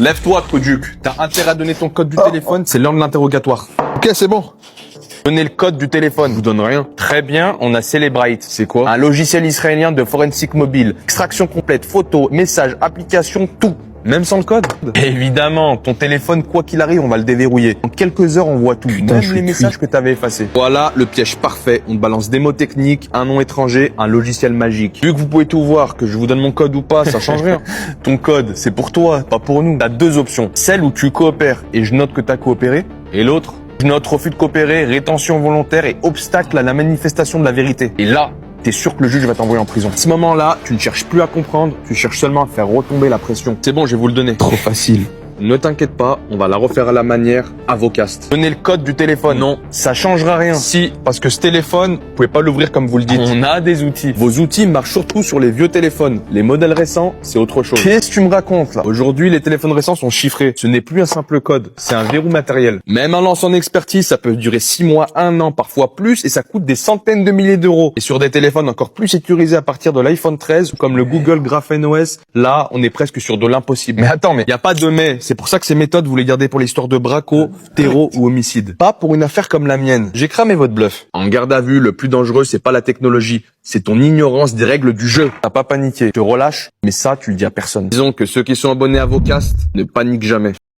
Lève-toi, Coduc. T'as intérêt à donner ton code du téléphone, c'est l'heure de l'interrogatoire. Ok, c'est bon. Donnez le code du téléphone, vous donne rien. Très bien, on a Celebrite. C'est quoi? Un logiciel israélien de forensic mobile. Extraction complète, photos, messages, applications, tout. Même sans le code? Évidemment, ton téléphone, quoi qu'il arrive, on va le déverrouiller. En quelques heures, on voit tout, même les messages que t'avais effacés. Voilà le piège parfait. On te balance des mots techniques, un nom étranger, un logiciel magique. Vu que vous pouvez tout voir, que je vous donne mon code ou pas, ça change rien. Ton code, c'est pour toi, pas pour nous. T'as deux options. Celle où tu coopères et je note que t'as coopéré. Et l'autre, je note refus de coopérer, rétention volontaire et obstacle à la manifestation de la vérité. Et là, t'es sûr que le juge va t'envoyer en prison. À ce moment-là, tu ne cherches plus à comprendre, tu cherches seulement à faire retomber la pression. C'est bon, je vais vous le donner. Trop facile. Ne t'inquiète pas, on va la refaire à la manière Avocast. Donnez le code du téléphone. Non, ça changera rien. Si, parce que ce téléphone, vous pouvez pas l'ouvrir comme vous le dites. On a des outils. Vos outils marchent surtout sur les vieux téléphones. Les modèles récents, c'est autre chose. Qu'est-ce que tu me racontes là? Aujourd'hui, les téléphones récents sont chiffrés. Ce n'est plus un simple code, c'est un verrou matériel. Même un lancement d'expertise, ça peut durer 6 mois, 1 an, parfois plus, et ça coûte des centaines de milliers d'euros. Et sur des téléphones encore plus sécurisés à partir de l'iPhone 13, comme le Google Graphene OS, là, on est presque sur de l'impossible. Mais attends, mais y a pas de mais. C'est pour ça que ces méthodes, vous les gardez pour l'histoire de braco, terreau ou homicide. Pas pour une affaire comme la mienne. J'ai cramé votre bluff. En garde à vue, le plus dangereux, c'est pas la technologie. C'est ton ignorance des règles du jeu. T'as pas paniqué. Tu te relâches, mais ça, tu le dis à personne. Disons que ceux qui sont abonnés à Avocast ne paniquent jamais.